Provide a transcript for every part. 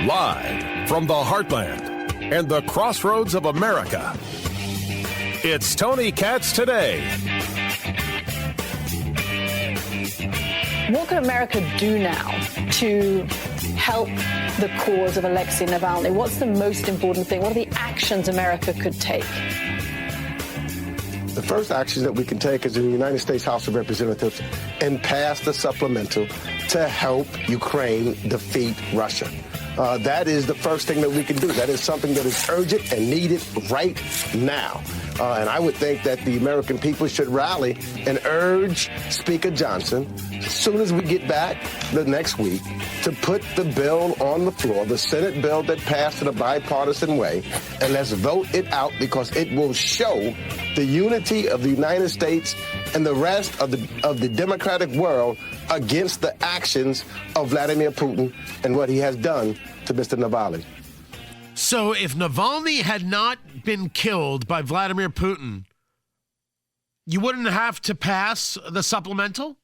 Live from the heartland and the crossroads of America, it's Tony Katz Today. What can America do now to help the cause of Alexey Navalny? What's the most important thing? What are the actions America could take? The first action that we can take is in the United States House of Representatives and pass the supplemental to help Ukraine defeat Russia. That is the first thing that we can do. That is something that is urgent and needed right now. And I would think that the American people should rally and urge Speaker Johnson, as soon as we get back the next week, to put the bill on the floor, the Senate bill that passed in a bipartisan way, and let's vote it out because it will show the unity of the United States and the rest of the democratic world against the actions of Vladimir Putin and what he has done to Mr. Navalny. So if Navalny had not been killed by Vladimir Putin, you wouldn't have to pass the supplemental?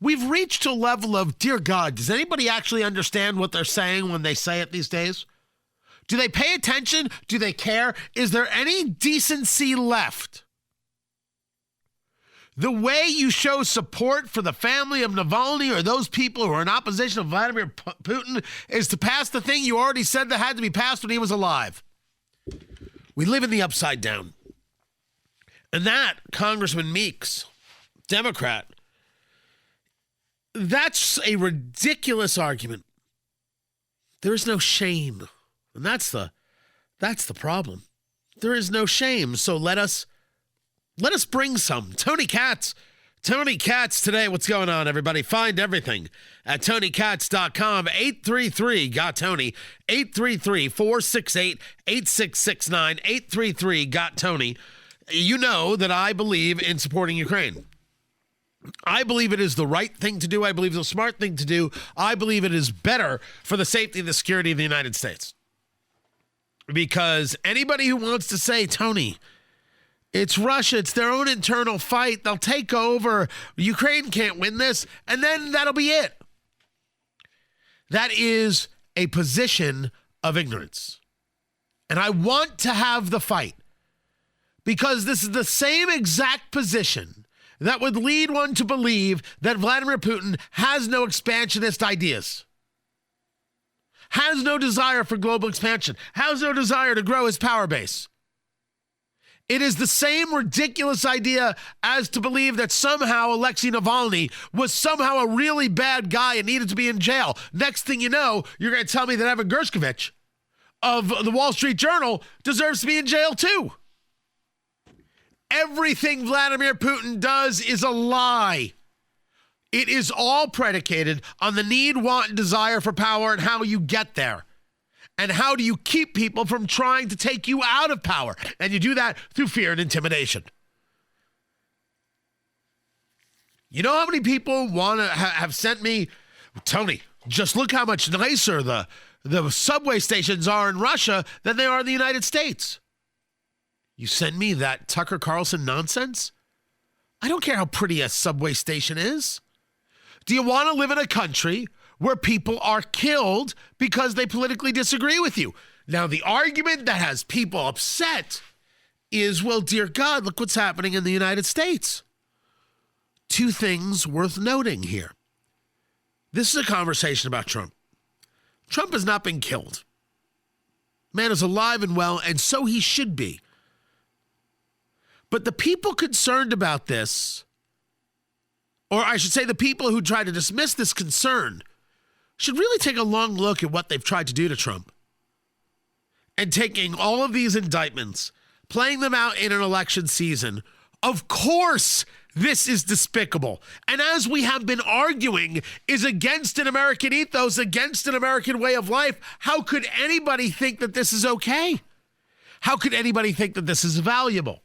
We've reached a level of, dear God, does anybody actually understand what they're saying when they say it these days? Do they pay attention? Do they care? Is there any decency left? The way you show support for the family of Navalny or those people who are in opposition to Vladimir Putin is to pass the thing you already said that had to be passed when he was alive. We live in the upside down. And that, Congressman Meeks, Democrat, that's a ridiculous argument. There is no shame. And that's the problem. There is no shame. So let us bring some. Tony Katz Today. What's going on, everybody? Find everything at TonyKatz.com. 833-GOT-TONY. 833-468-8669. 833-GOT-TONY. You know that I believe in supporting Ukraine. I believe it is the right thing to do. I believe it's a smart thing to do. I believe it is better for the safety and the security of the United States. Because anybody who wants to say, Tony, it's Russia, it's their own internal fight, they'll take over, Ukraine can't win this, and then that'll be it. That is a position of ignorance. And I want to have the fight because this is the same exact position that would lead one to believe that Vladimir Putin has no expansionist ideas, has no desire for global expansion, has no desire to grow his power base. It is the same ridiculous idea as to believe that somehow Alexey Navalny was somehow a really bad guy and needed to be in jail. Next thing you know, you're going to tell me that Evan Gershkovich of the Wall Street Journal deserves to be in jail too. Everything Vladimir Putin does is a lie. It is all predicated on the need, want, and desire for power and how you get there. And how do you keep people from trying to take you out of power? And you do that through fear and intimidation. You know how many people want to have sent me, Tony, just look how much nicer the subway stations are in Russia than they are in the United States. You send me that Tucker Carlson nonsense? I don't care how pretty a subway station is. Do you want to live in a country where people are killed because they politically disagree with you? Now, the argument that has people upset is, well, dear God, look what's happening in the United States. Two things worth noting here. This is a conversation about Trump. Trump has not been killed. Man is alive and well, and so he should be. But the people concerned about this, or I should say the people who try to dismiss this concern, should really take a long look at what they've tried to do to Trump. And taking all of these indictments, playing them out in an election season, of course this is despicable. And as we have been arguing, is against an American ethos, against an American way of life. How could anybody think that this is okay? How could anybody think that this is valuable?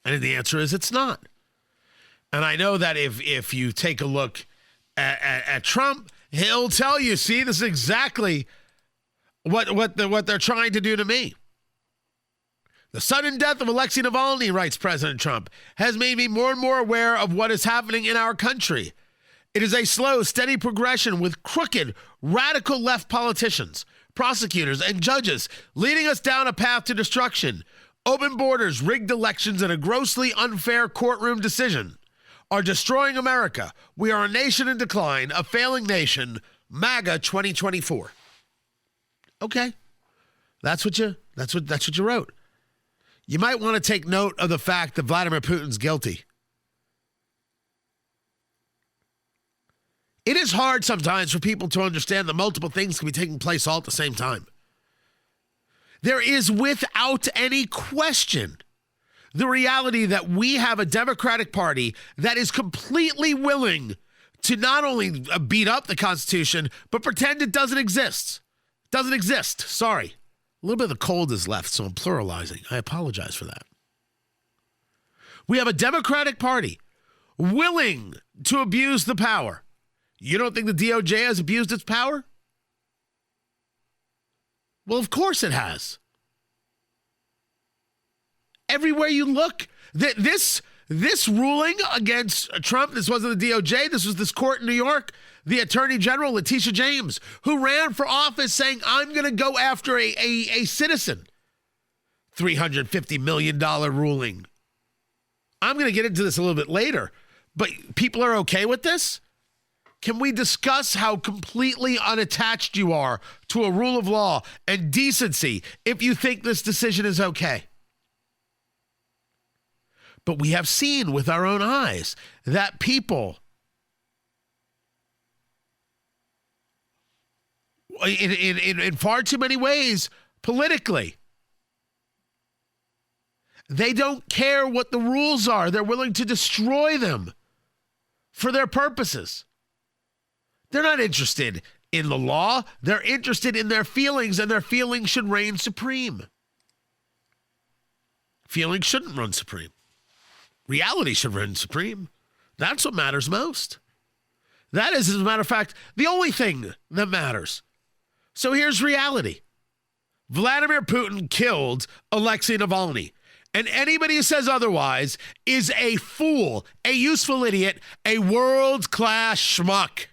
And the answer is it's not. And I know that if you take a look at Trump, he'll tell you, see, this is exactly what they're trying to do to me. The sudden death of Alexey Navalny, writes President Trump, has made me more and more aware of what is happening in our country. It is a slow, steady progression with crooked, radical left politicians, prosecutors, and judges leading us down a path to destruction. Open borders, rigged elections, and a grossly unfair courtroom decision are destroying America. We are a nation in decline, a failing nation. MAGA 2024. Okay, that's what you wrote. You might want to take note of the fact that Vladimir Putin's guilty. It is hard sometimes for people to understand that multiple things can be taking place all at the same time. There is, without any question, the reality that we have a Democratic Party that is completely willing to not only beat up the Constitution, but pretend it doesn't exist. Doesn't exist. Sorry. A little bit of the cold is left, so I'm pluralizing. I apologize for that. We have a Democratic Party willing to abuse the power. You don't think the DOJ has abused its power? Well, of course it has. Everywhere you look, this ruling against Trump, this wasn't the DOJ, this was this court in New York, the Attorney General, Letitia James, who ran for office saying, I'm going to go after a citizen. $350 million ruling. I'm going to get into this a little bit later, but people are okay with this? Can we discuss how completely unattached you are to a rule of law and decency if you think this decision is okay? But we have seen with our own eyes that people in far too many ways politically, they don't care what the rules are. They're willing to destroy them for their purposes. They're not interested in the law. They're interested in their feelings, and their feelings should reign supreme. Feelings shouldn't run supreme. Reality should reign supreme. That's what matters most. That is, as a matter of fact, the only thing that matters. So here's reality. Vladimir Putin killed Alexey Navalny. And anybody who says otherwise is a fool, a useful idiot, a world-class schmuck.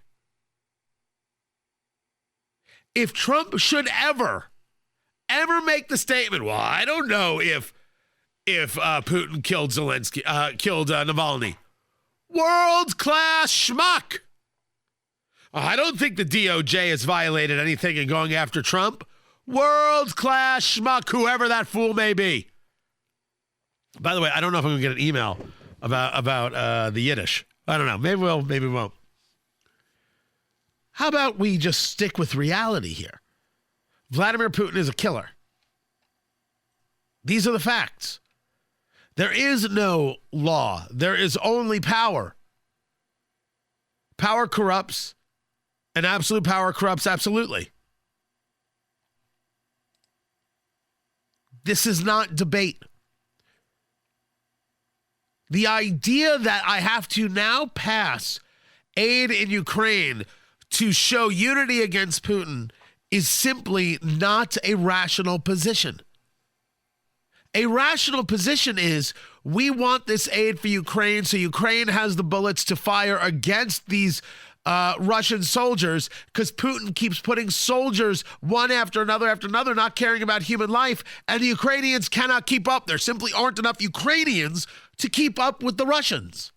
If Trump should ever make the statement, well, I don't know if Putin killed Navalny. World-class schmuck. I don't think the DOJ has violated anything in going after Trump. World-class schmuck, whoever that fool may be. By the way, I don't know if I'm going to get an email about the Yiddish. I don't know. Maybe we'll, maybe we won't. How about we just stick with reality here? Vladimir Putin is a killer. These are the facts. There is no law. There is only power. Power corrupts, and absolute power corrupts absolutely. This is not debate. The idea that I have to now pass aid in Ukraine to show unity against Putin is simply not a rational position. A rational position is we want this aid for Ukraine so Ukraine has the bullets to fire against these Russian soldiers, because Putin keeps putting soldiers one after another, not caring about human life, and the Ukrainians cannot keep up. There simply aren't enough Ukrainians to keep up with the Russians.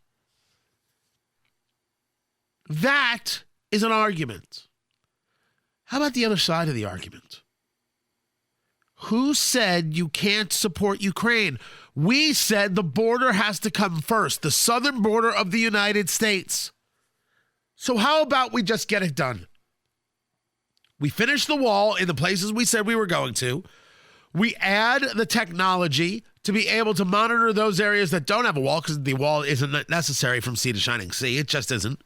That is an argument. How about the other side of the argument? Who said you can't support Ukraine? We said the border has to come first, the southern border of the United States. So how about we just get it done? We finish the wall in the places we said we were going to. We add the technology to be able to monitor those areas that don't have a wall, because the wall isn't necessary from sea to shining sea. It just isn't.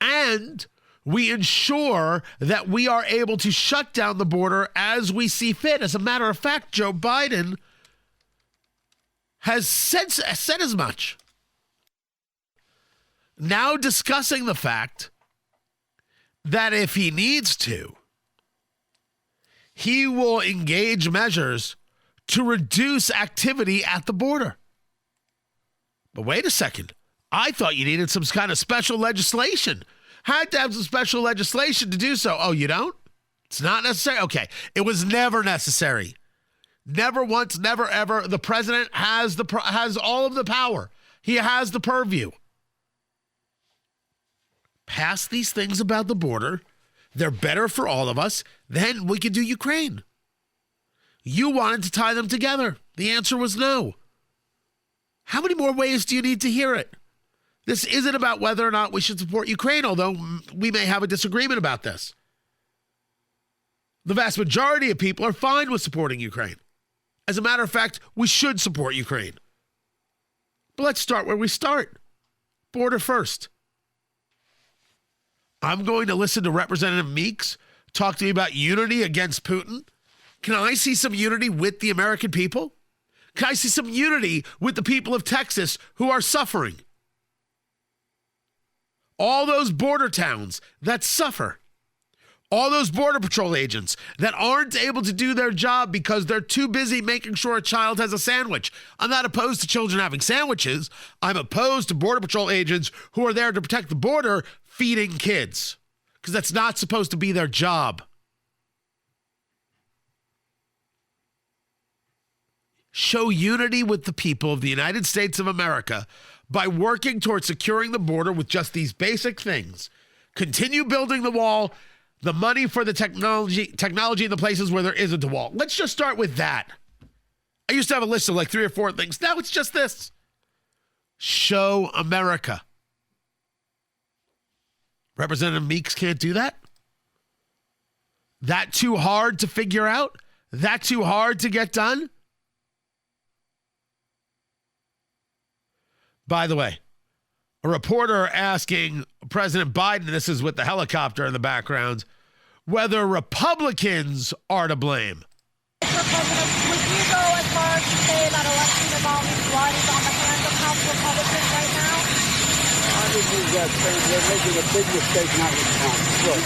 And we ensure that we are able to shut down the border as we see fit. As a matter of fact, Joe Biden has said as much. Now discussing the fact that if he needs to, he will engage measures to reduce activity at the border. But wait a second. I thought you needed some kind of special legislation. Had to have some special legislation to do so. Oh, you don't? It's not necessary? Okay. It was never necessary. Never once, never ever. The president has all of the power. He has the purview. Pass these things about the border. They're better for all of us. Then we can do Ukraine. You wanted to tie them together. The answer was no. How many more ways do you need to hear it? This isn't about whether or not we should support Ukraine, although we may have a disagreement about this. The vast majority of people are fine with supporting Ukraine. As a matter of fact, we should support Ukraine. But let's start where we start. Border first. I'm going to listen to Representative Meeks talk to me about unity against Putin. Can I see some unity with the American people? Can I see some unity with the people of Texas who are suffering? All those border towns that suffer. All those Border Patrol agents that aren't able to do their job because they're too busy making sure a child has a sandwich. I'm not opposed to children having sandwiches. I'm opposed to Border Patrol agents who are there to protect the border feeding kids, because that's not supposed to be their job. Show unity with the people of the United States of America by working towards securing the border with just these basic things. Continue building the wall, the money for the technology in the places where there isn't a wall. Let's just start with that. I used to have a list of like 3 or 4 things. Now it's just this. Show America. Representative Meeks can't do that? That too hard to figure out? That too hard to get done? By the way, a reporter asking President Biden, this is with the helicopter in the background, whether Republicans are to blame. Mr. President, would you go as far as to say that Alexey Navalny's blood is on the hands of House Republicans right now? I think they're making a big mistake not responding. Look,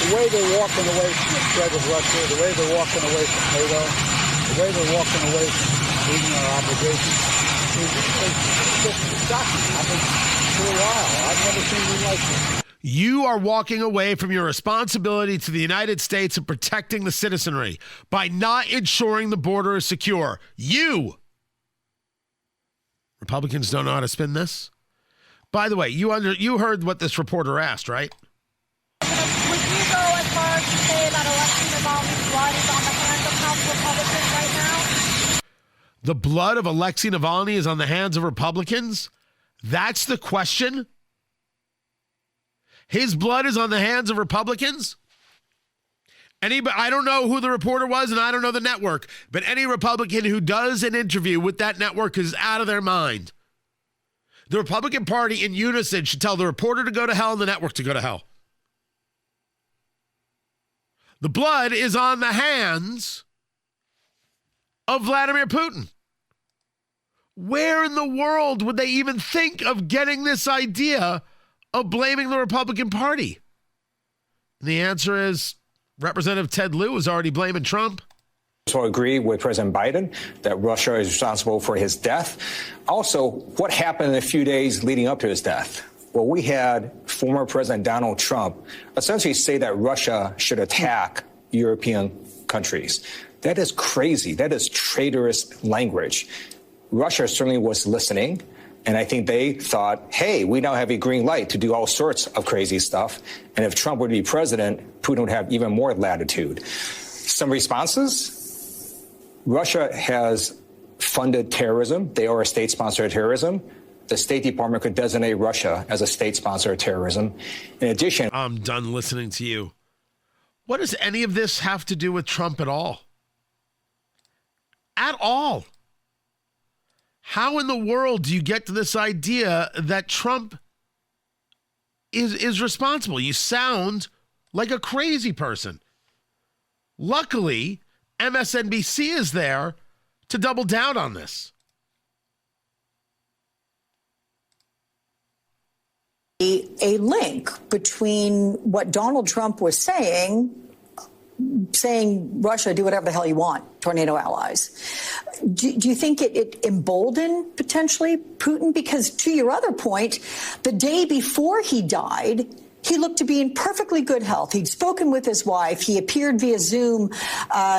the way they're walking away from the threat of Russia, the way they're walking away from NATO, the way they're walking away from meeting our obligations, it's just shocking. I've been for a while. I've never seen anything like this. You are walking away from your responsibility to the United States of protecting the citizenry by not ensuring the border is secure. You! Republicans don't know how to spin this? By the way, you heard what this reporter asked, right? Would you go as far as to say that Alexey Navalny's blood is on the hands of House Republicans right now? The blood of Alexey Navalny is on the hands of Republicans? That's the question? His blood is on the hands of Republicans? I don't know who the reporter was, and I don't know the network, but any Republican who does an interview with that network is out of their mind. The Republican Party in unison should tell the reporter to go to hell and the network to go to hell. The blood is on the hands of Vladimir Putin. Where in the world would they even think of getting this idea of blaming the Republican Party? And the answer is Representative Ted Lieu is already blaming Trump. So I agree with President Biden that Russia is responsible for his death. Also, what happened in the few days leading up to his death? Well, we had former President Donald Trump essentially say that Russia should attack European countries. That is crazy. That is traitorous language. Russia certainly was listening, and I think they thought, hey, we now have a green light to do all sorts of crazy stuff. And if Trump were to be president, Putin would have even more latitude. Some responses? Russia has funded terrorism. They are a state sponsor of terrorism. The State Department could designate Russia as a state sponsor of terrorism. In addition, I'm done listening to you. What does any of this have to do with Trump at all? At all. How in the world do you get to this idea that Trump is responsible? You sound like a crazy person. Luckily, MSNBC is there to double down on this. A link between what Donald Trump was saying saying, Russia, do whatever the hell you want, tornado allies. Do you think it emboldened potentially Putin? Because to your other point, the day before he died, he looked to be in perfectly good health. He'd spoken with his wife. He appeared via Zoom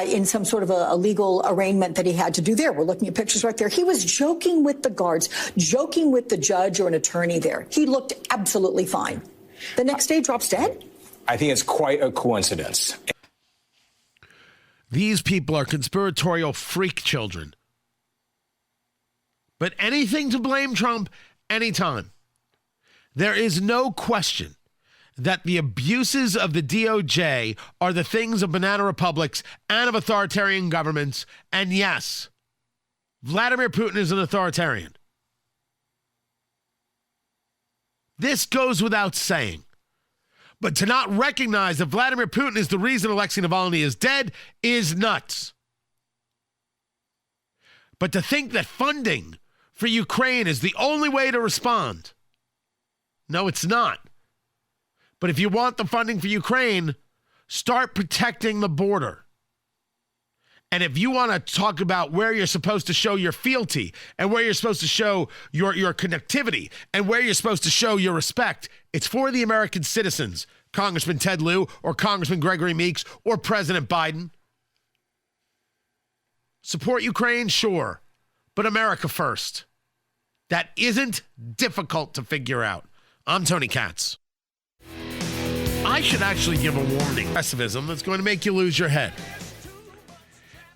in some sort of a legal arraignment that he had to do there. We're looking at pictures right there. He was joking with the guards, joking with the judge or an attorney there. He looked absolutely fine. The next day, drops dead? I think it's quite a coincidence. These people are conspiratorial freak children. But anything to blame Trump, anytime. There is no question that the abuses of the DOJ are the things of banana republics and of authoritarian governments. And yes, Vladimir Putin is an authoritarian. This goes without saying. But to not recognize that Vladimir Putin is the reason Alexey Navalny is dead is nuts. But to think that funding for Ukraine is the only way to respond, no, it's not. But if you want the funding for Ukraine, start protecting the border. And if you want to talk about where you're supposed to show your fealty and where you're supposed to show your connectivity and where you're supposed to show your respect, it's for the American citizens, Congressman Ted Lieu or Congressman Gregory Meeks or President Biden. Support Ukraine, sure, but America first. That isn't difficult to figure out. I'm Tony Katz. I should actually give a warning. Progressivism that's going to make you lose your head.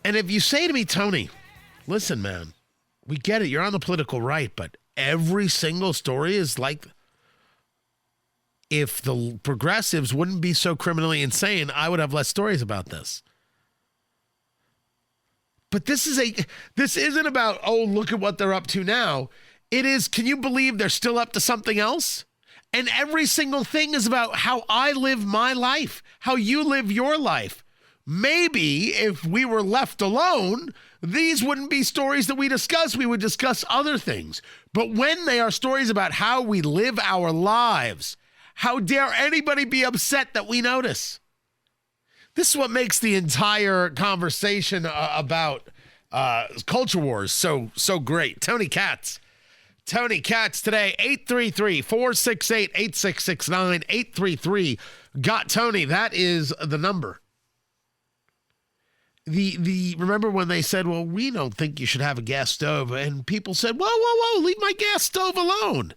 And if you say to me, Tony, listen, man, we get it. You're on the political right, but every single story is like, if the progressives wouldn't be so criminally insane, I would have less stories about this. But this isn't about, oh, look at what they're up to now. It is, can you believe they're still up to something else? And every single thing is about how I live my life, how you live your life. Maybe if we were left alone, these wouldn't be stories that we discuss. We would discuss other things. But when they are stories about how we live our lives, how dare anybody be upset that we notice? This is what makes the entire conversation about culture wars so great. Tony Katz. Tony Katz today, 833-468-8669, 833-GOT-TONY. That is the number. Remember when they said, well, we don't think you should have a gas stove, and people said, whoa, leave my gas stove alone.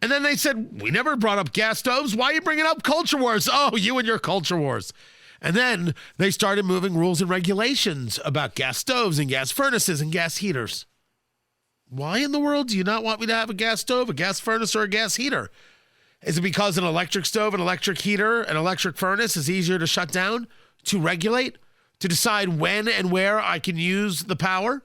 And then they said, we never brought up gas stoves. Why are you bringing up culture wars? Oh, you and your culture wars. And then they started moving rules and regulations about gas stoves and gas furnaces and gas heaters. Why in the world do you not want me to have a gas stove, a gas furnace, or a gas heater? Is it because an electric stove, an electric heater, an electric furnace is easier to shut down, to regulate, to decide when and where I can use the power?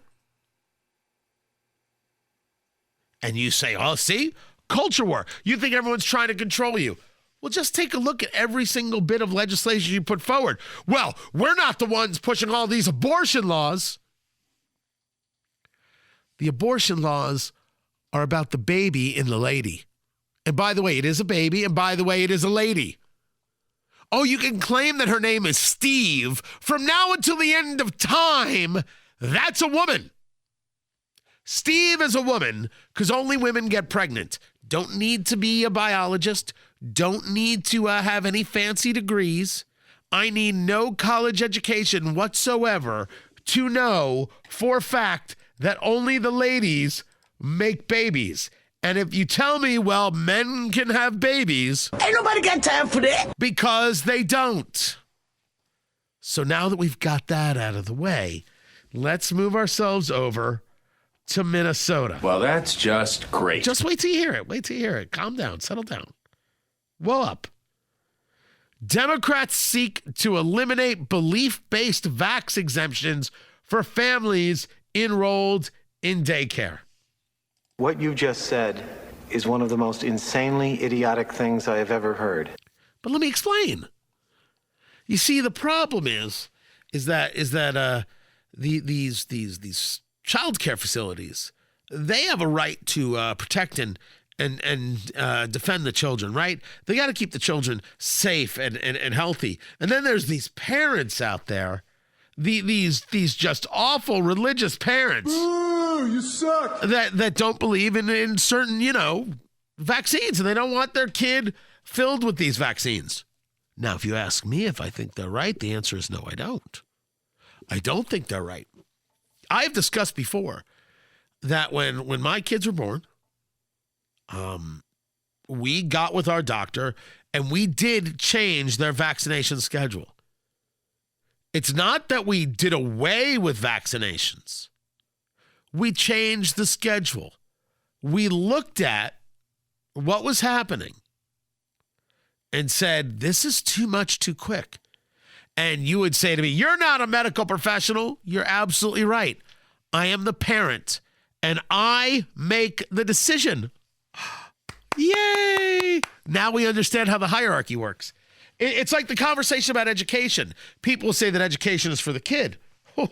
And you say, oh, see, culture war. You think everyone's trying to control you. Well, just take a look at every single bit of legislation you put forward. Well, we're not the ones pushing all these abortion laws. The abortion laws are about the baby in the lady. And by the way, it is a baby. And by the way, it is a lady. Oh, you can claim that her name is Steve. From now until the end of time, that's a woman. Steve is a woman because only women get pregnant. Don't need to be a biologist. Don't need to have any fancy degrees. I need no college education whatsoever to know for a fact that only the ladies make babies. And if you tell me, well, men can have babies, ain't nobody got time for that. Because they don't. So now that we've got that out of the way, let's move ourselves over to Minnesota. Well, that's just great. Just wait till you hear it. Wait till you hear it. Calm down. Settle down. Well up. Democrats seek to eliminate belief-based vax exemptions for families enrolled in daycare. What you just said is one of the most insanely idiotic things I have ever heard. But let me explain. You see, the problem is that these child care facilities, they have a right to protect and defend the children, right? They got to keep the children safe and healthy. And then there's these parents out there, these just awful religious parents. Ooh, you suck. That don't believe in certain, vaccines, and they don't want their kid filled with these vaccines. Now, if you ask me if I think they're right, the answer is no, I don't. I don't think they're right. I've discussed before that when my kids were born, we got with our doctor and we did change their vaccination schedule. It's not that we did away with vaccinations. We changed the schedule. We looked at what was happening and said, this is too much too quick. And you would say to me, you're not a medical professional. You're absolutely right. I am the parent and I make the decision. Yay! Now we understand how the hierarchy works. It's like the conversation about education. People say that education is for the kid. They're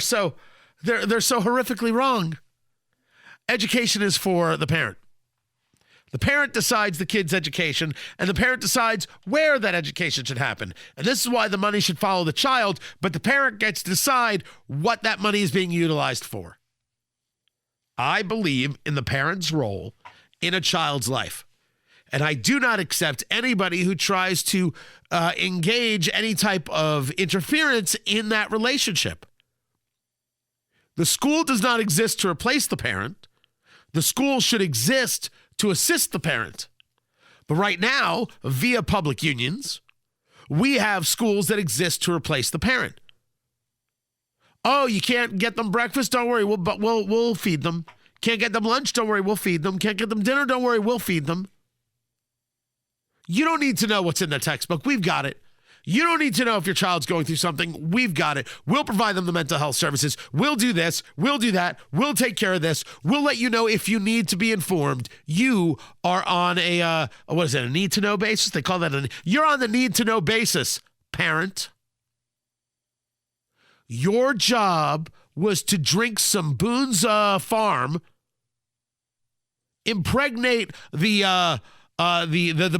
so horrifically wrong. Education is for the parent. The parent decides the kid's education, and the parent decides where that education should happen. And this is why the money should follow the child, but the parent gets to decide what that money is being utilized for. I believe in the parent's role in a child's life. And I do not accept anybody who tries to engage any type of interference in that relationship. The school does not exist to replace the parent. The school should exist to assist the parent. But right now, via public unions, we have schools that exist to replace the parent. Oh, you can't get them breakfast? Don't worry, we'll feed them. Can't get them lunch? Don't worry, we'll feed them. Can't get them dinner? Don't worry, we'll feed them. You don't need to know what's in the textbook. We've got it. You don't need to know if your child's going through something. We've got it. We'll provide them the mental health services. We'll do this. We'll do that. We'll take care of this. We'll let you know if you need to be informed. You are on a need-to-know basis? They call that you're on the need-to-know basis, parent. Your job was to drink some Boone's Farm, impregnate the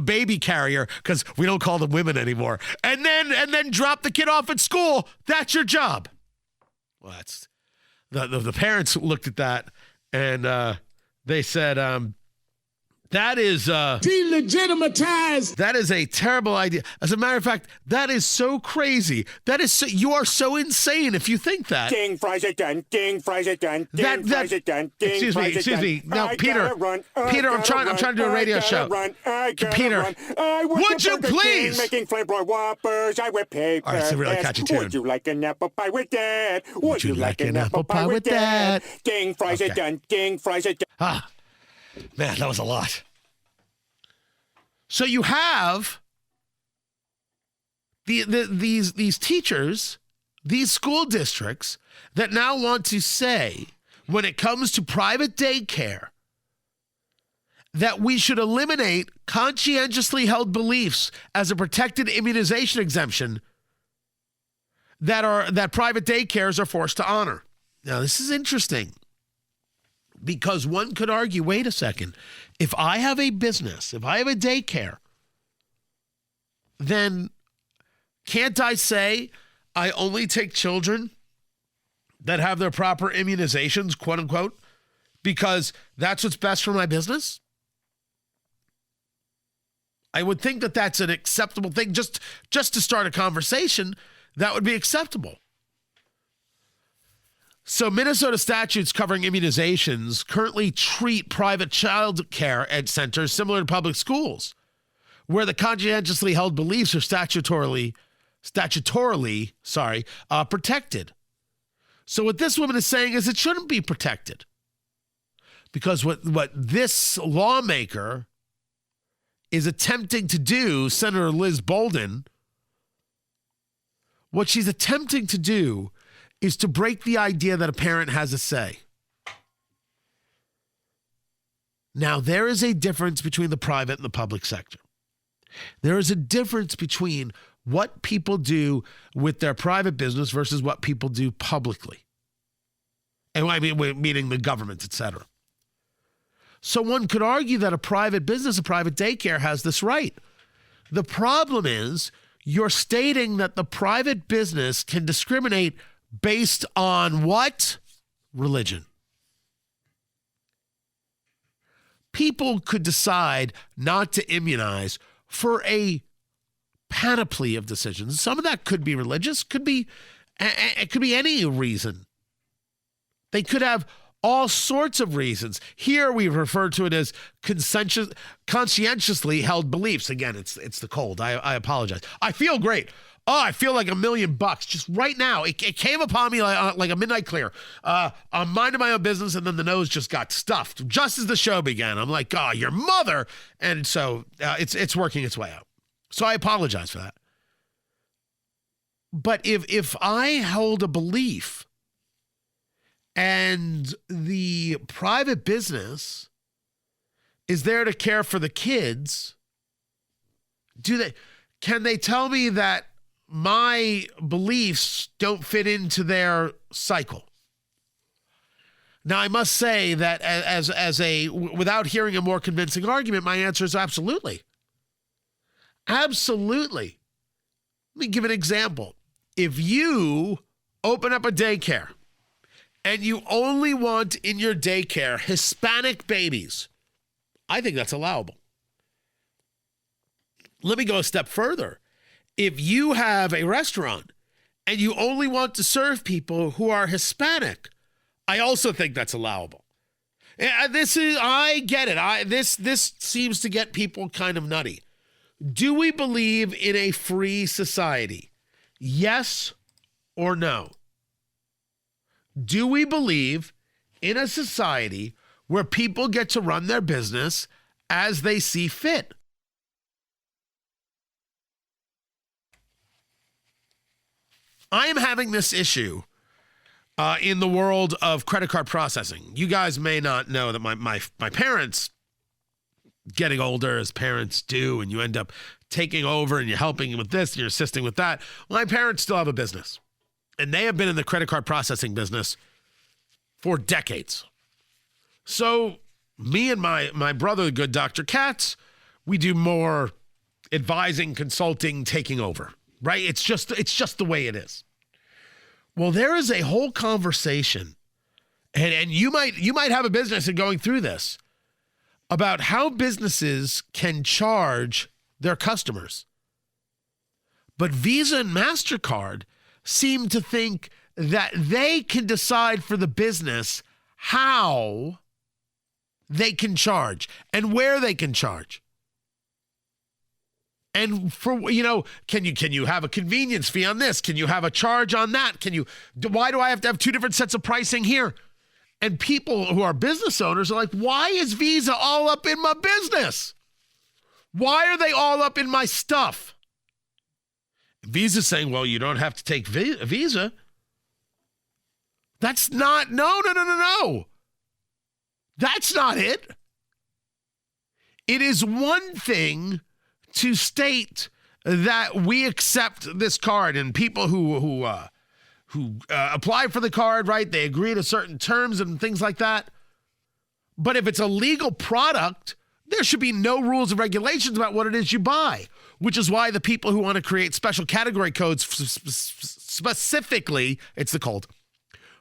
baby carrier, because we don't call them women anymore, and then drop the kid off at school. That's your job. Well, that's the parents looked at that and they said, that is delegitimatize. That is a terrible idea. As a matter of fact, that is so crazy. You are so insane if you think that. Ding, fries it done. Ding, fries it done. Ding, fries it done. Excuse me. Now, Peter, I'm trying to do a radio show. Peter, would you please? Making flamboyant whoppers, I whip paper. All right, it's a really catchy tune. Would you like an apple pie with that? Would you like an apple pie with that? Ding, fries it done. Ding, fries it done. Ah, man, that was a lot. So you have these teachers, these school districts that now want to say, when it comes to private daycare, that we should eliminate conscientiously held beliefs as a protected immunization exemption that private daycares are forced to honor. Now, this is interesting because one could argue, wait a second, if I have a business, if I have a daycare, then can't I say I only take children that have their proper immunizations, quote unquote, because that's what's best for my business? I would think that that's an acceptable thing. Just to start a conversation, that would be acceptable. So Minnesota statutes covering immunizations currently treat private child care ed centers similar to public schools, where the conscientiously held beliefs are statutorily protected. So what this woman is saying is it shouldn't be protected, because what this lawmaker is attempting to do, Senator Liz Bolden, what she's attempting to do is to break the idea that a parent has a say. Now, there is a difference between the private and the public sector. There is a difference between what people do with their private business versus what people do publicly. And I mean, meaning the government, et cetera. So one could argue that a private business, a private daycare has this right. The problem is you're stating that the private business can discriminate based on what? Religion. People could decide not to immunize for a panoply of decisions. Some of that could be religious, it could be any reason. They could have all sorts of reasons. Here we refer to it as conscientiously held beliefs. Again, it's the cold. I apologize. I feel great. Oh, I feel like $1 million just right now. It came upon me like a midnight clear. I'm minding my own business, and then the nose just got stuffed just as the show began. I'm like, oh, your mother. And so it's working its way out. So I apologize for that. But if I hold a belief and the private business is there to care for the kids, can they tell me that my beliefs don't fit into their cycle? Now, I must say that without hearing a more convincing argument, my answer is absolutely. Absolutely. Let me give an example. If you open up a daycare and you only want in your daycare Hispanic babies, I think that's allowable. Let me go a step further. If you have a restaurant and you only want to serve people who are Hispanic, I also think that's allowable. I get it. This seems to get people kind of nutty. Do we believe in a free society? Yes or no? Do we believe in a society where people get to run their business as they see fit? I am having this issue in the world of credit card processing. You guys may not know that my parents, getting older as parents do, and you end up taking over and you're helping with this and you're assisting with that. My parents still have a business, and they have been in the credit card processing business for decades. So me and my brother, the good Dr. Katz, we do more advising, consulting, taking over, right? It's just the way it is. Well, there is a whole conversation, and you might have a business and going through this, about how businesses can charge their customers. But Visa and MasterCard seem to think that they can decide for the business how they can charge and where they can charge. And for, can you have a convenience fee on this? Can you have a charge on that? Why do I have to have two different sets of pricing here? And people who are business owners are like, why is Visa all up in my business? Why are they all up in my stuff? Visa's saying, well, you don't have to take Visa. That's not, no. That's not it. It is one thing to state that we accept this card, and people who apply for the card, right, they agree to certain terms and things like that. But if it's a legal product, there should be no rules and regulations about what it is you buy, which is why the people who want to create special category codes specifically, it's the cold,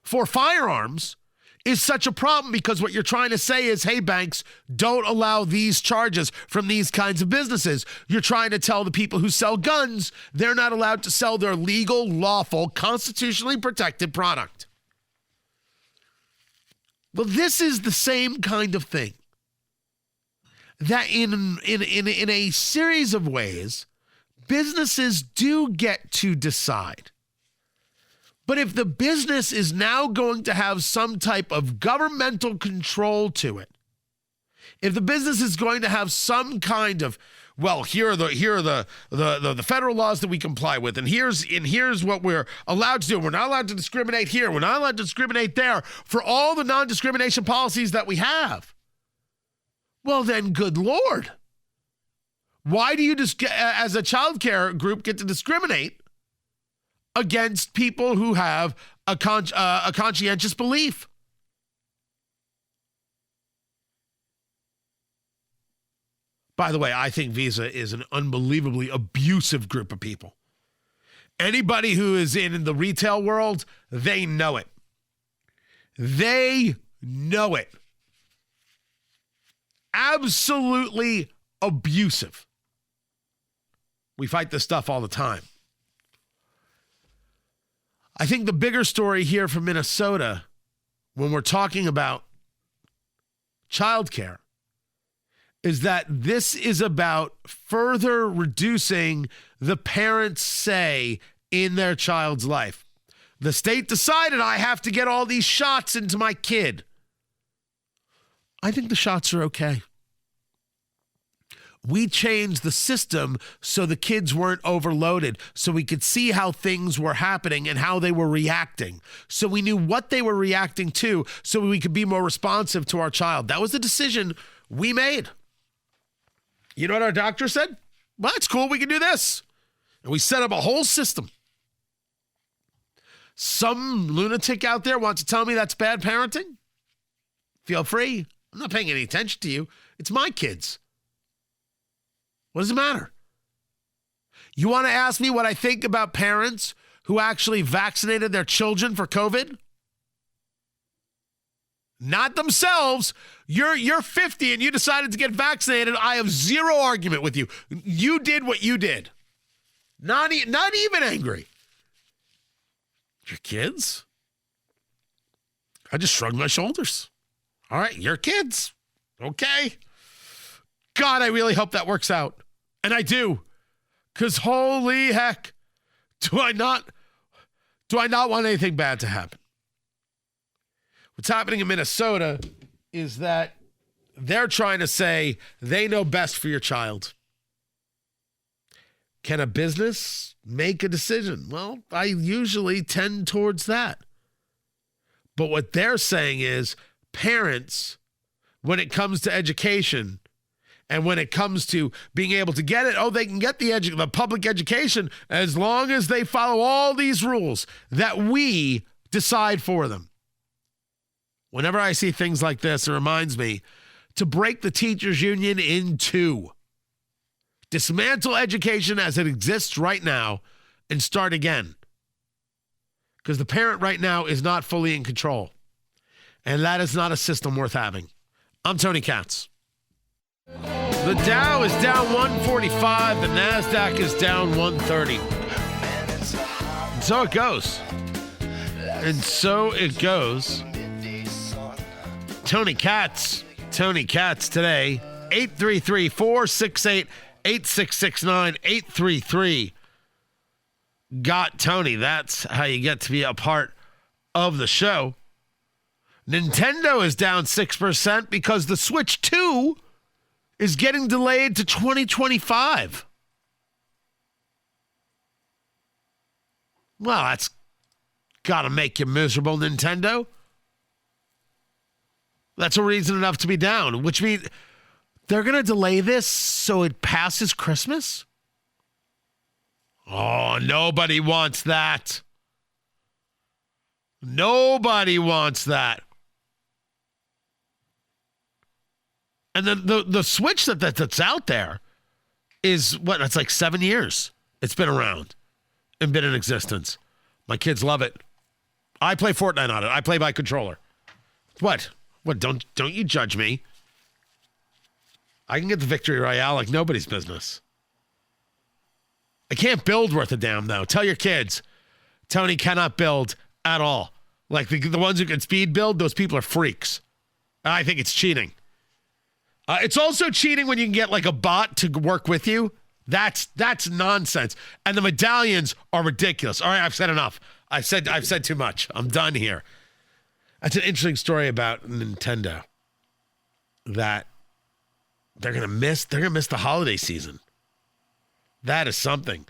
for firearms is such a problem, because what you're trying to say is, hey, banks, don't allow these charges from these kinds of businesses. You're trying to tell the people who sell guns they're not allowed to sell their legal, lawful, constitutionally protected product. Well, this is the same kind of thing. That in a series of ways, businesses do get to decide. But if the business is now going to have some type of governmental control to it, if the business is going to have some kind of, well, here are the federal laws that we comply with, and here's what we're allowed to do. We're not allowed to discriminate here. We're not allowed to discriminate there, for all the non-discrimination policies that we have. Well, then, good Lord. Why do you, as a child care group, get to discriminate against people who have a conscientious belief? By the way, I think Visa is an unbelievably abusive group of people. Anybody who is in the retail world, they know it. They know it. Absolutely abusive. We fight this stuff all the time. I think the bigger story here from Minnesota, when we're talking about childcare, is that this is about further reducing the parents' say in their child's life. The state decided I have to get all these shots into my kid. I think the shots are okay. We changed the system so the kids weren't overloaded, so we could see how things were happening and how they were reacting. So we knew what they were reacting to so we could be more responsive to our child. That was the decision we made. You know what our doctor said? Well, that's cool. We can do this. And we set up a whole system. Some lunatic out there wants to tell me that's bad parenting? Feel free. I'm not paying any attention to you. It's my kids. What does it matter? You want to ask me what I think about parents who actually vaccinated their children for COVID? Not themselves. You're 50 and you decided to get vaccinated. I have zero argument with you. You did what you did. Not even angry. Your kids? I just shrugged my shoulders. All right, your kids. Okay. God, I really hope that works out. And I do. Because holy heck, do I not want anything bad to happen. What's happening in Minnesota is that they're trying to say they know best for your child. Can a business make a decision? Well, I usually tend towards that. But what they're saying is parents, when it comes to education and when it comes to being able to get it, they can get the public education as long as they follow all these rules that we decide for them. Whenever I see things like this, it reminds me to break the teachers' union in two. Dismantle education as it exists right now and start again. Because the parent right now is not fully in control. And that is not a system worth having. I'm Tony Katz. The Dow is down 145. The NASDAQ is down 130. And so it goes. And so it goes. Tony Katz today, 833-468-8669, 833. Got Tony. That's how you get to be a part of the show. Nintendo is down 6% because the Switch 2 is getting delayed to 2025. Well, that's got to make you miserable, Nintendo. That's a reason enough to be down, which means they're going to delay this so it passes Christmas? Oh, nobody wants that. Nobody wants that. And then the Switch that's out there is, it's like 7 years. It's been around and been in existence. My kids love it. I play Fortnite on it. I play by controller. What? Don't you judge me. I can get the victory royale like nobody's business. I can't build worth a damn, though. Tell your kids, Tony cannot build at all. Like the ones who can speed build, those people are freaks. I think it's cheating. It's also cheating when you can get like a bot to work with you. That's nonsense. And the medallions are ridiculous. All right, I've said enough. I've said too much. I'm done here. That's an interesting story about Nintendo. That they're gonna miss the holiday season. That is something.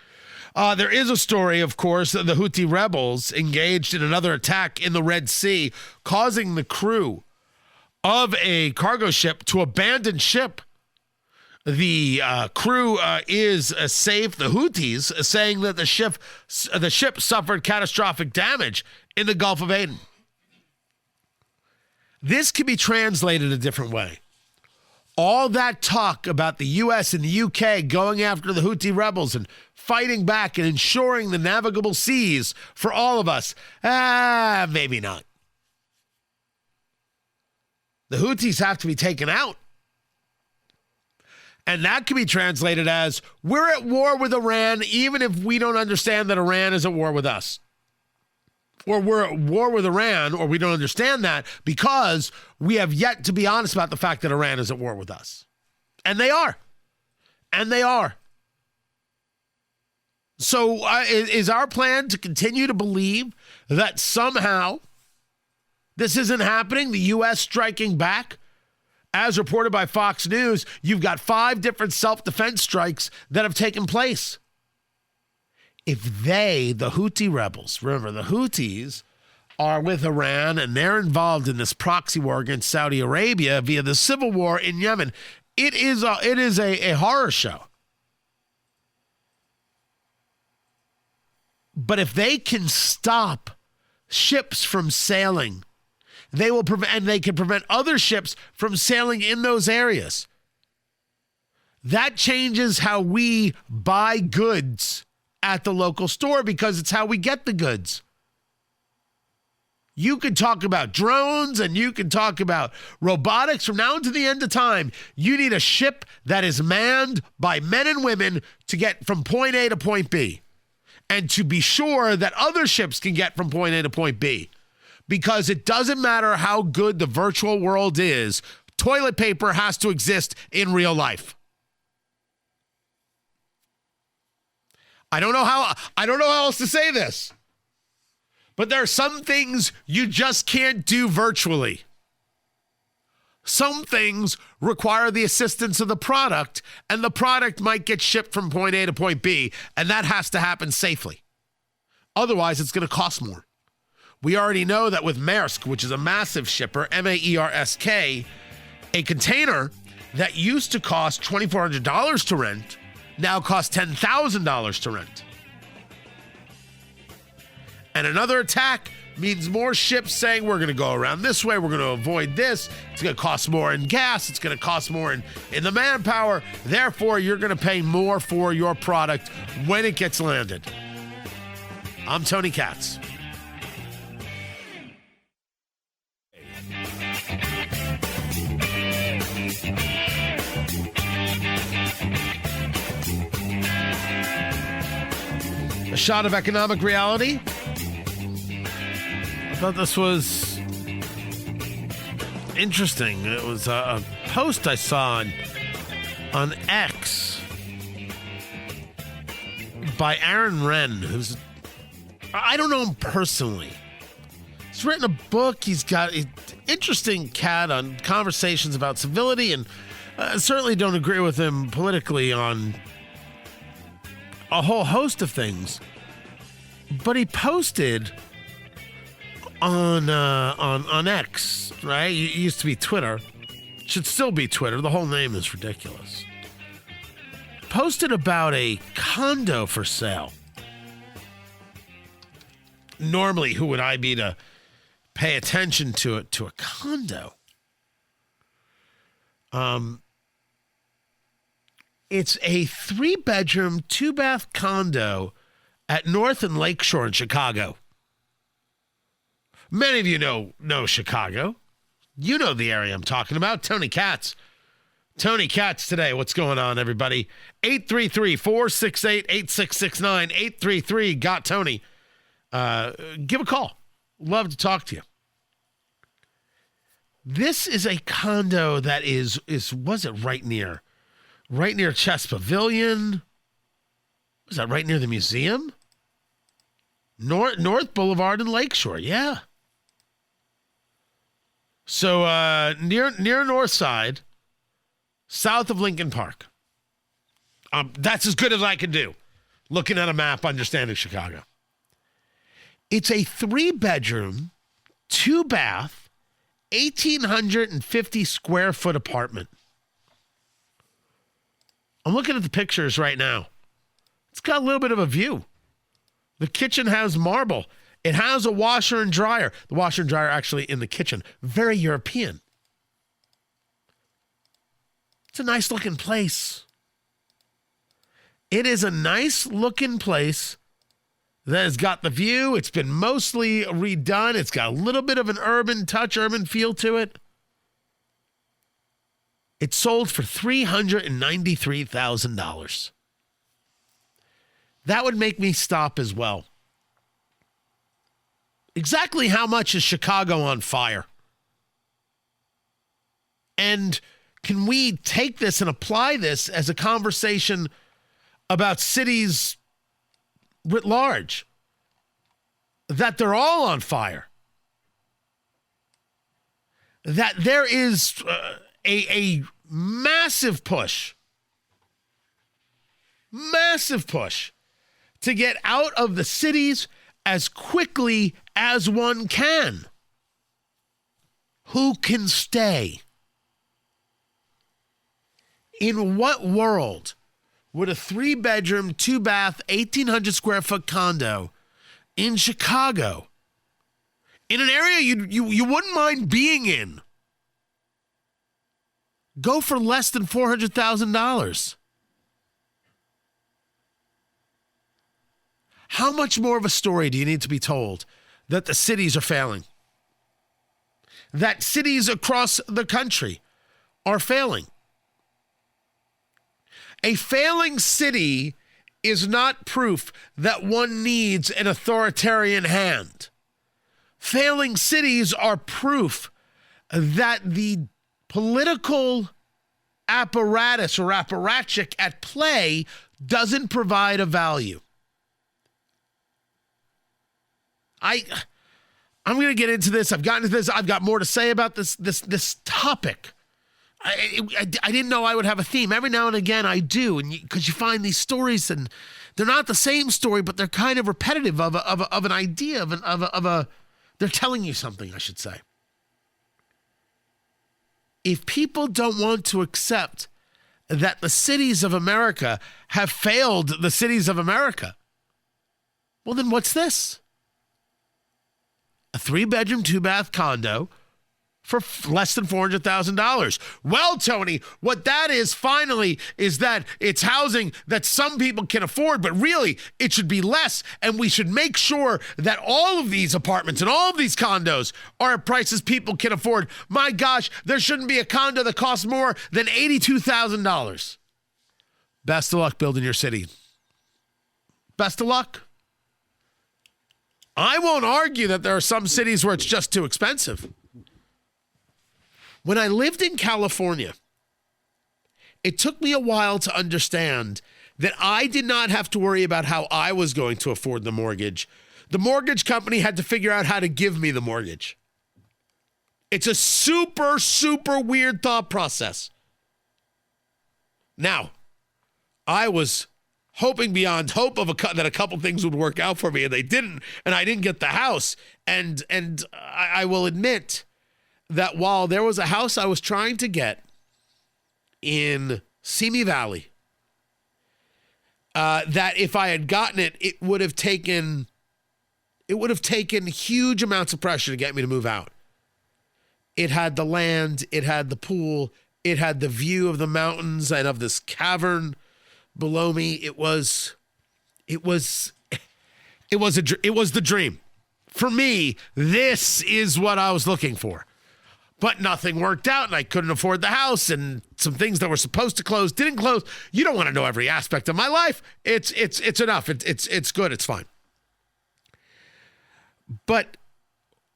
There is a story, of course, that the Houthi rebels engaged in another attack in the Red Sea, causing the crew of a cargo ship to abandon ship. The crew is safe. The Houthis saying that the ship suffered catastrophic damage in the Gulf of Aden. This can be translated a different way. All that talk about the U.S. and the U.K. going after the Houthi rebels and fighting back and ensuring the navigable seas for all of us, maybe not. The Houthis have to be taken out. And that can be translated as, we're at war with Iran even if we don't understand that Iran is at war with us. Or we're at war with Iran, or we don't understand that because we have yet to be honest about the fact that Iran is at war with us. And they are. And they are. So is our plan to continue to believe that somehow this isn't happening, the U.S. striking back? As reported by Fox News, you've got 5 different self-defense strikes that have taken place. If the Houthi rebels, remember the Houthis are with Iran and they're involved in this proxy war against Saudi Arabia via the civil war in Yemen, it is a horror show. But if they can stop ships from sailing, they will prevent, and they can prevent other ships from sailing in those areas. That changes how we buy goods at the local store because it's how we get the goods. You can talk about drones and you can talk about robotics from now until the end of time. You need a ship that is manned by men and women to get from point A to point B and to be sure that other ships can get from point A to point B. Because it doesn't matter how good the virtual world is, toilet paper has to exist in real life. I don't know how else to say this. But there are some things you just can't do virtually. Some things require the assistance of the product, and the product might get shipped from point A to point B, and that has to happen safely. Otherwise, it's going to cost more. We already know that with Maersk, which is a massive shipper, Maersk, a container that used to cost $2,400 to rent now costs $10,000 to rent. And another attack means more ships saying we're going to go around this way, we're going to avoid this, it's going to cost more in gas, it's going to cost more in the manpower, therefore you're going to pay more for your product when it gets landed. I'm Tony Katz. A shot of economic reality. I thought this was interesting. It was a post I saw on X by Aaron Wrenn, who's, I don't know him personally. He's written a book. He's got an interesting cat on conversations about civility, and I certainly don't agree with him politically on a whole host of things. But he posted on X, right? It used to be Twitter. Should still be Twitter. The whole name is ridiculous. Posted about a condo for sale. Normally, who would I be to pay attention to it, to a condo? It's a 3-bedroom, 2-bath condo at North and Lakeshore in Chicago. Many of you know Chicago. You know the area I'm talking about. Tony Katz. Tony Katz today. What's going on, everybody? 833-468-8669. 833-GOT-TONY. Give a call. Love to talk to you. This is a condo that was it right near Chess Pavilion? Was that right near the museum? North Boulevard and Lakeshore, yeah. So near North Side, south of Lincoln Park. That's as good as I can do, looking at a map, understanding Chicago. It's a 3-bedroom, 2-bath, 1,850 square foot apartment. I'm looking at the pictures right now. It's got a little bit of a view. The kitchen has marble. It has a washer and dryer. The washer and dryer actually in the kitchen. Very European. It's a nice looking place. It is a nice looking place that has got the view. It's been mostly redone. It's got a little bit of an urban touch, urban feel to it. It sold for $393,000. That would make me stop as well. Exactly how much is Chicago on fire? And can we take this and apply this as a conversation about cities writ large? That they're all on fire. That there is a massive push to get out of the cities as quickly as one can. Who can stay? In what world would a 3-bedroom, 2-bath, 1,800 square foot condo in Chicago, in an area you wouldn't mind being in, go for less than $400,000? How much more of a story do you need to be told that the cities are failing? That cities across the country are failing? A failing city is not proof that one needs an authoritarian hand. Failing cities are proof that the political apparatus or apparatchik at play doesn't provide a value. I'm going to get into this. I've gotten into this. I've got more to say about this topic. I didn't know I would have a theme. Every now and again I do, and because you find these stories and they're not the same story, but they're kind of repetitive of an idea of a. They're telling you something, I should say. If people don't want to accept that the cities of America have failed the cities of America, well, then what's this? A 3-bedroom, 2-bath condo for less than $400,000. Well, Tony, what that is finally is that it's housing that some people can afford, but really it should be less. And we should make sure that all of these apartments and all of these condos are at prices people can afford. My gosh, there shouldn't be a condo that costs more than $82,000. Best of luck building your city. Best of luck. I won't argue that there are some cities where it's just too expensive. When I lived in California, it took me a while to understand that I did not have to worry about how I was going to afford the mortgage. The mortgage company had to figure out how to give me the mortgage. It's a super, super weird thought process. Now, I was hoping beyond hope that a couple things would work out for me, and they didn't, and I didn't get the house. And I will admit that while there was a house I was trying to get in Simi Valley, that if I had gotten it, it would have taken huge amounts of pressure to get me to move out. It had the land, it had the pool, it had the view of the mountains and of this cavern below me. It was the dream. For me, this is what I was looking for. But nothing worked out, and I couldn't afford the house, and some things that were supposed to close didn't close. You don't want to know every aspect of my life. It's enough. It's good. It's fine. But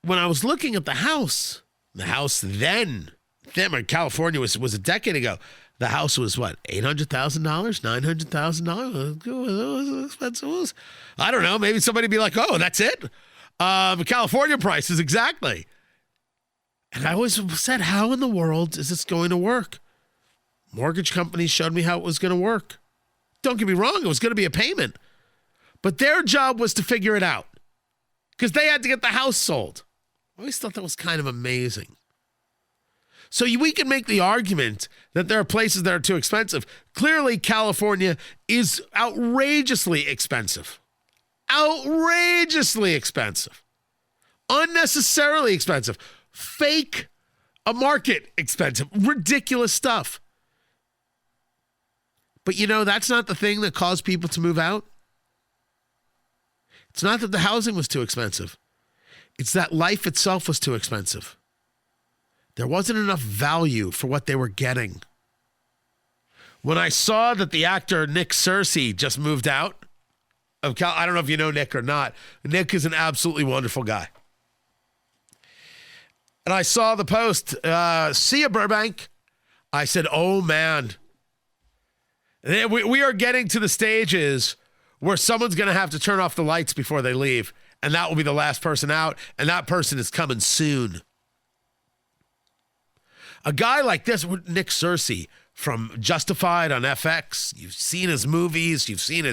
when I was looking at the house then in California was a decade ago. The house was what, $800,000, $900,000? Expensive. I don't know. Maybe somebody would be like, "Oh, that's it." California prices exactly. And I always said, how in the world is this going to work? Mortgage companies showed me how it was going to work. Don't get me wrong, it was going to be a payment. But their job was to figure it out because they had to get the house sold. I always thought that was kind of amazing. So we can make the argument that there are places that are too expensive. Clearly, California is outrageously expensive. Outrageously expensive. Unnecessarily expensive. Fake a market expensive. Ridiculous stuff. But that's not the thing that caused people to move out. It's not that the housing was too expensive. It's that life itself was too expensive. There wasn't enough value for what they were getting. When I saw that the actor Nick Searcy just moved out of I don't know if you know Nick or not. Nick is an absolutely wonderful guy. And I saw the post, see ya, Burbank. I said, oh, man. We are getting to the stages where someone's going to have to turn off the lights before they leave. And that will be the last person out. And that person is coming soon. A guy like this, Nick Searcy from Justified on FX. You've seen his movies. You've seen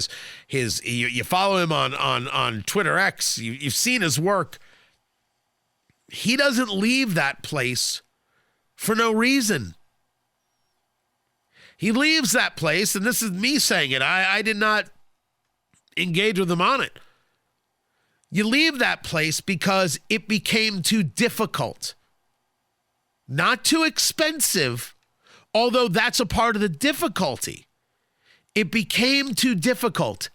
you follow him on Twitter X. You've seen his work. He doesn't leave that place for no reason. He leaves that place, and this is me saying it. I did not engage with him on it. You leave that place because it became too difficult. Not too expensive, although that's a part of the difficulty. It became too difficult.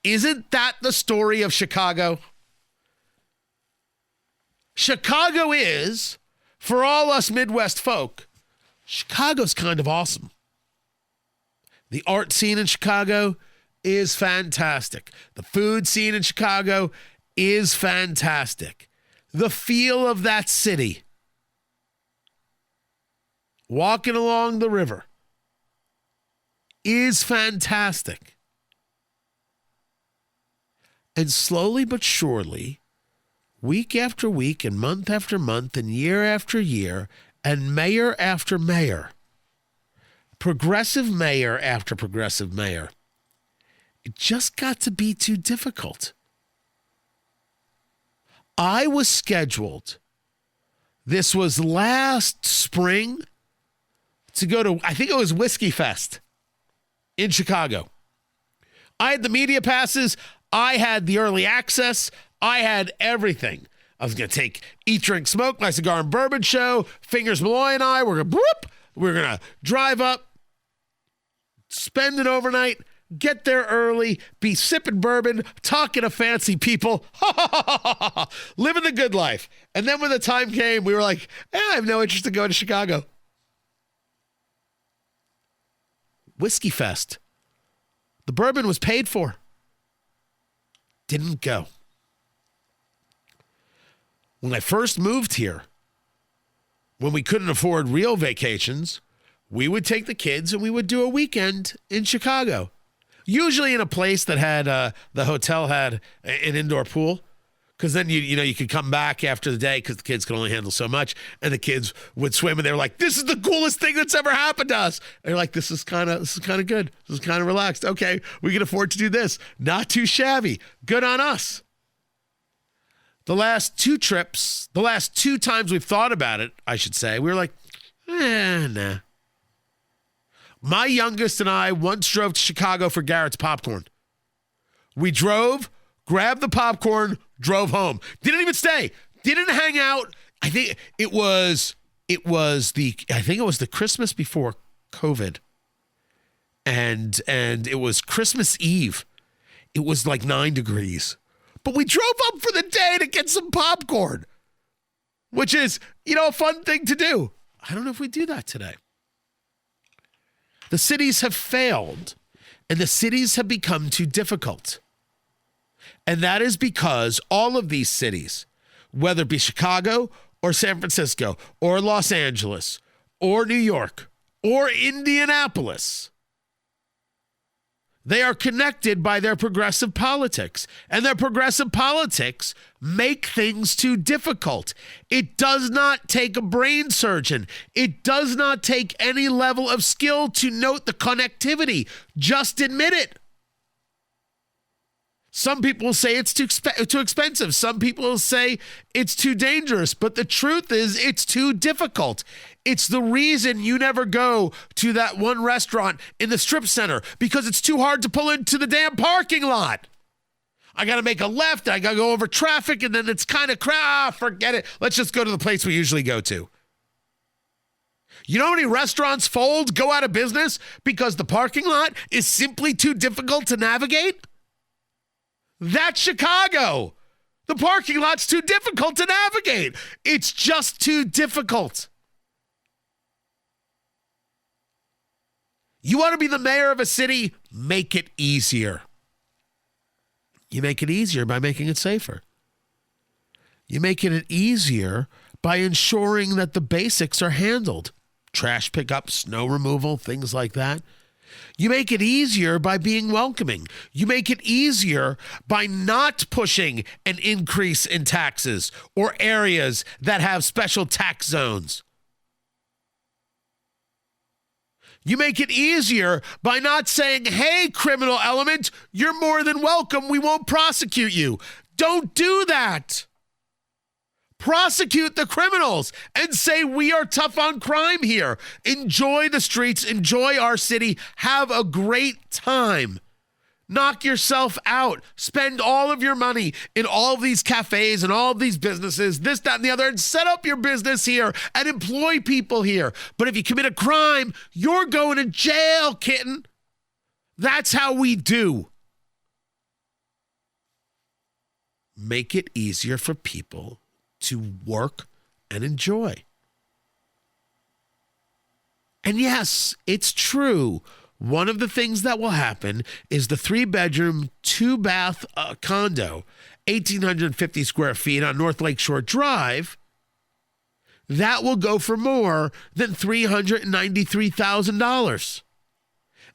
Isn't that the story of Chicago? Chicago is, for all us Midwest folk, Chicago's kind of awesome. The art scene in Chicago is fantastic. The food scene in Chicago is fantastic. The feel of that city, walking along the river, is fantastic. And slowly but surely, week after week and month after month and year after year and mayor after mayor, progressive mayor after progressive mayor, it just got to be too difficult. I was scheduled, this was last spring, to go to, I think it was Whiskey Fest in Chicago. I had the media passes. I had the early access. I had everything. I was going to take Eat, Drink, Smoke, my cigar and bourbon show. Fingers Malloy and I were going to drive up, spend an overnight, get there early, be sipping bourbon, talking to fancy people, living the good life. And then when the time came, we were like, I have no interest in going to Chicago. Whiskey Fest. The bourbon was paid for. Didn't go. When I first moved here, when we couldn't afford real vacations, we would take the kids and we would do a weekend in Chicago. Usually in a place that had, the hotel had an indoor pool. Because then, you could come back after the day because the kids could only handle so much. And the kids would swim and they were like, this is the coolest thing that's ever happened to us. And you're like, this is kind of good. This is kind of relaxed. Okay, we can afford to do this. Not too shabby. Good on us. The last two trips, the last two times we've thought about it, I should say, we were like, nah. My youngest and I once drove to Chicago for Garrett's popcorn. We drove, grabbed the popcorn, drove home. Didn't even stay. Didn't hang out. I think it was the Christmas before COVID. And it was Christmas Eve. It was like 9 degrees. But we drove up for the day to get some popcorn, which is, a fun thing to do. I don't know if we do that today. The cities have failed, and the cities have become too difficult. And that is because all of these cities, whether it be Chicago or San Francisco or Los Angeles or New York or Indianapolis, they are connected by their progressive politics. And their progressive politics make things too difficult. It does not take a brain surgeon. It does not take any level of skill to note the connectivity. Just admit it. Some people will say it's too expensive. Some people will say it's too dangerous. But the truth is, it's too difficult. It's the reason you never go to that one restaurant in the strip center, because it's too hard to pull into the damn parking lot. I got to make a left. I got to go over traffic, and then it's kind of forget it. Let's just go to the place we usually go to. You know how many restaurants fold, go out of business because the parking lot is simply too difficult to navigate? That's Chicago. The parking lot's too difficult to navigate. It's just too difficult. You want to be the mayor of a city? Make it easier. You make it easier by making it safer. You make it easier by ensuring that the basics are handled. Trash pickup, snow removal, things like that. You make it easier by being welcoming. You make it easier by not pushing an increase in taxes or areas that have special tax zones. You make it easier by not saying, hey, criminal element, you're more than welcome. We won't prosecute you. Don't do that. Prosecute the criminals and say we are tough on crime here. Enjoy the streets. Enjoy our city. Have a great time. Knock yourself out. Spend all of your money in all of these cafes and all of these businesses, this, that, and the other, and set up your business here and employ people here. But if you commit a crime, you're going to jail, kitten. That's how we do. Make it easier for people to work and enjoy. And yes, it's true. One of the things that will happen is the 3-bedroom, 2-bath condo, 1,850 square feet on North Lakeshore Drive, that will go for more than $393,000.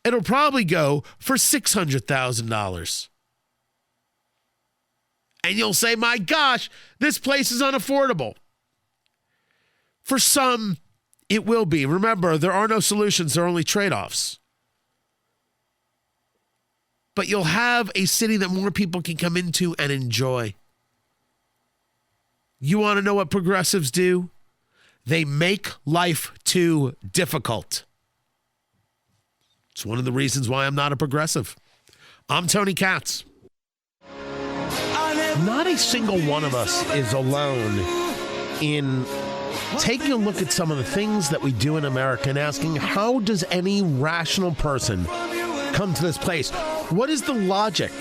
It'll probably go for $600,000. And you'll say, my gosh, this place is unaffordable. For some, it will be. Remember, there are no solutions, there are only trade-offs. But you'll have a city that more people can come into and enjoy. You want to know what progressives do? They make life too difficult. It's one of the reasons why I'm not a progressive. I'm Tony Katz. Not a single one of us is alone in taking a look at some of the things that we do in America and asking, how does any rational person come to this place? What is the logic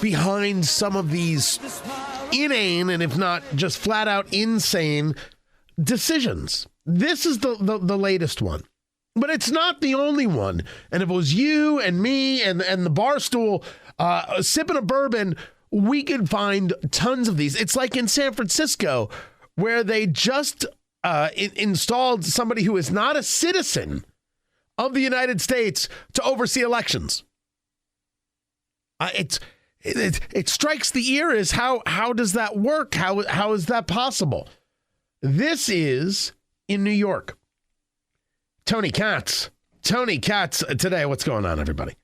behind some of these inane, and if not just flat out insane, decisions? This is the latest one. But it's not the only one. And if it was you and me and the Barstool sipping a bourbon, we could find tons of these. It's like in San Francisco, where they just installed somebody who is not a citizen of the United States to oversee elections. It strikes the ear as how does that work? How is that possible? This is in New York. Tony Katz today. What's going on, everybody?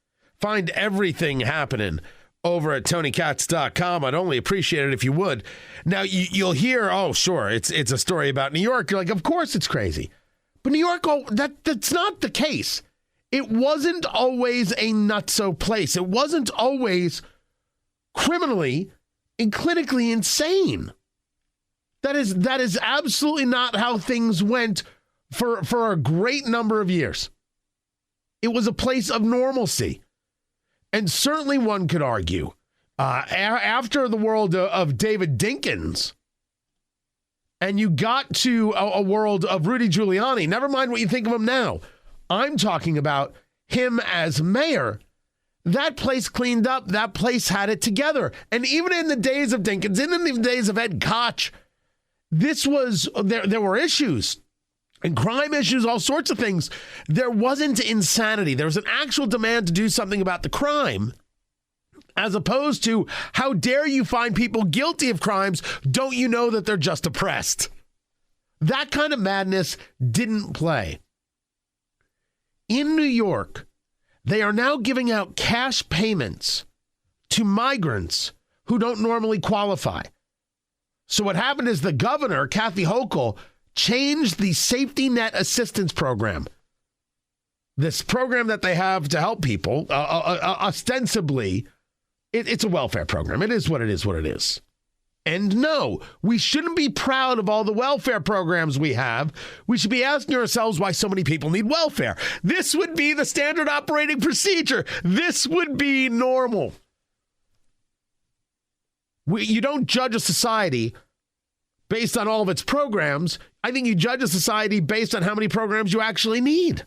Find everything happening over at TonyKatz.com. I'd only appreciate it if you would. Now, you'll hear, oh, sure, it's a story about New York. You're like, of course it's crazy. But New York, that's not the case. It wasn't always a nutso place. It wasn't always criminally and clinically insane. That is absolutely not how things went for a great number of years. It was a place of normalcy. And certainly one could argue, after the world of David Dinkins, and you got to a world of Rudy Giuliani, never mind what you think of him now. I'm talking about him as mayor. That place cleaned up. That place had it together. And even in the days of Dinkins, even in the days of Ed Koch, there were issues. And crime issues, all sorts of things. There wasn't insanity. There was an actual demand to do something about the crime, as opposed to, how dare you find people guilty of crimes? Don't you know that they're just oppressed? That kind of madness didn't play. In New York, they are now giving out cash payments to migrants who don't normally qualify. So what happened is the governor, Kathy Hochul, changed the safety net assistance program. This program that they have to help people, ostensibly, it's a welfare program. It is what it is. And no, we shouldn't be proud of all the welfare programs we have. We should be asking ourselves why so many people need welfare. This would be the standard operating procedure. This would be normal. You don't judge a society based on all of its programs. I think you judge a society based on how many programs you actually need.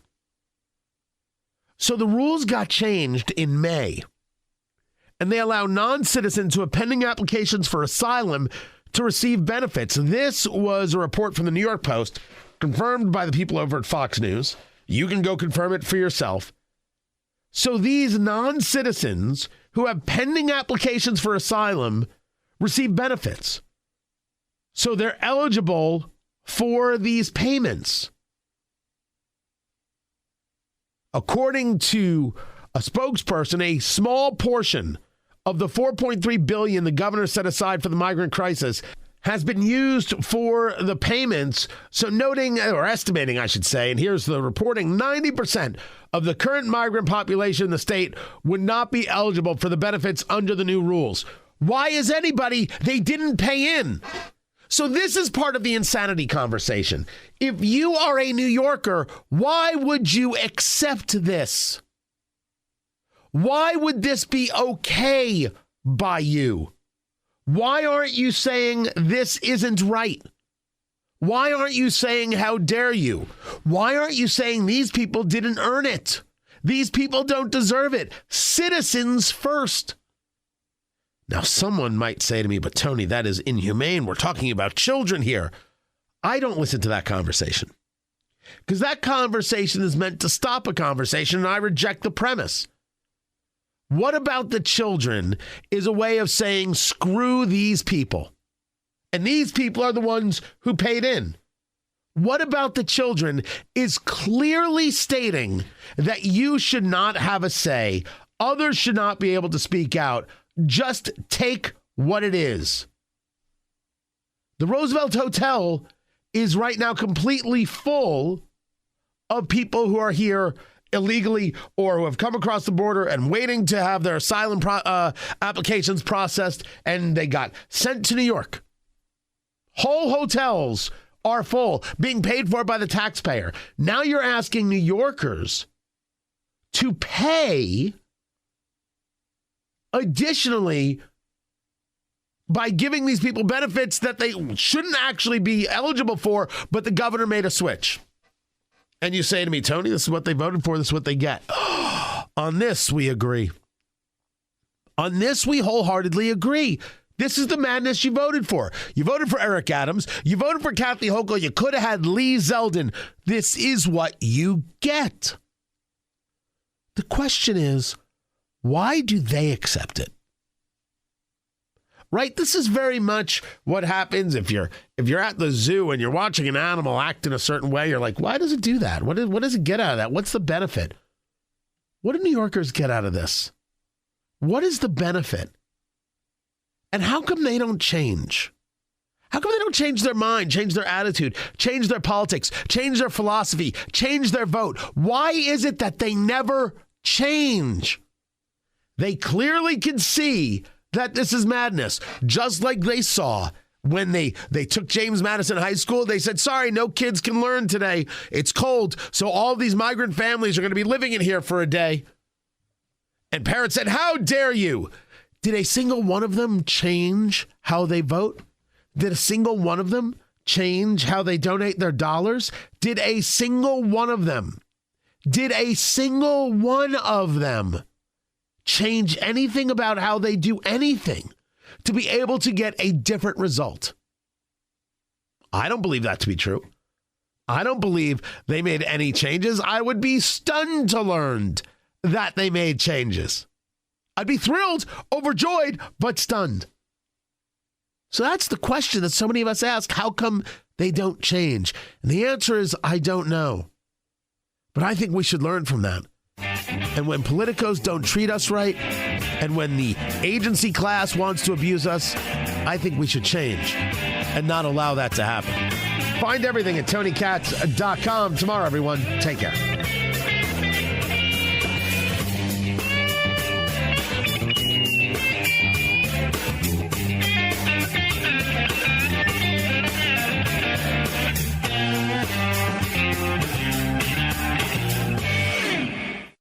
So the rules got changed in May, and they allow non-citizens who have pending applications for asylum to receive benefits. This was a report from the New York Post, confirmed by the people over at Fox News. You can go confirm it for yourself. So these non-citizens who have pending applications for asylum receive benefits. So they're eligible for these payments. According to a spokesperson, a small portion of the $4.3 billion the governor set aside for the migrant crisis has been used for the payments. So noting, or estimating, I should say, and here's the reporting, 90% of the current migrant population in the state would not be eligible for the benefits under the new rules. Why is anybody? They didn't pay in. So this is part of the insanity conversation. If you are a New Yorker, why would you accept this? Why would this be okay by you? Why aren't you saying this isn't right? Why aren't you saying how dare you? Why aren't you saying these people didn't earn it? These people don't deserve it. Citizens first. Now, someone might say to me, but Tony, that is inhumane. We're talking about children here. I don't listen to that conversation because that conversation is meant to stop a conversation, and I reject the premise. What about the children is a way of saying, screw these people. And these people are the ones who paid in. What about the children is clearly stating that you should not have a say. Others should not be able to speak out. Just take what it is. The Roosevelt Hotel is right now completely full of people who are here illegally or who have come across the border and waiting to have their asylum applications processed, and they got sent to New York. Whole hotels are full, being paid for by the taxpayer. Now you're asking New Yorkers to pay additionally by giving these people benefits that they shouldn't actually be eligible for, but the governor made a switch. And you say to me, Tony, this is what they voted for, this is what they get. On this, we agree. On this, we wholeheartedly agree. This is the madness you voted for. You voted for Eric Adams. You voted for Kathy Hochul. You could have had Lee Zeldin. This is what you get. The question is, why do they accept it? Right? This is very much what happens if you're at the zoo and you're watching an animal act in a certain way. You're like, why does it do that? What does it get out of that? What's the benefit? What do New Yorkers get out of this? What is the benefit? And how come they don't change? How come they don't change their mind, change their attitude, change their politics, change their philosophy, change their vote? Why is it that they never change? They clearly can see that this is madness, just like they saw when they took James Madison High School. They said, sorry, no kids can learn today. It's cold, so all of these migrant families are going to be living in here for a day. And parents said, how dare you? Did a single one of them change how they vote? Did a single one of them change how they donate their dollars? Did a single one of them change anything about how they do anything to be able to get a different result? I don't believe that to be true. I don't believe they made any changes. I would be stunned to learn that they made changes. I'd be thrilled, overjoyed, but stunned. So that's the question that so many of us ask. How come they don't change? And the answer is, I don't know. But I think we should learn from that. And when politicos don't treat us right, and when the agency class wants to abuse us, I think we should change and not allow that to happen. Find everything at TonyKatz.com. Tomorrow, everyone. Take care.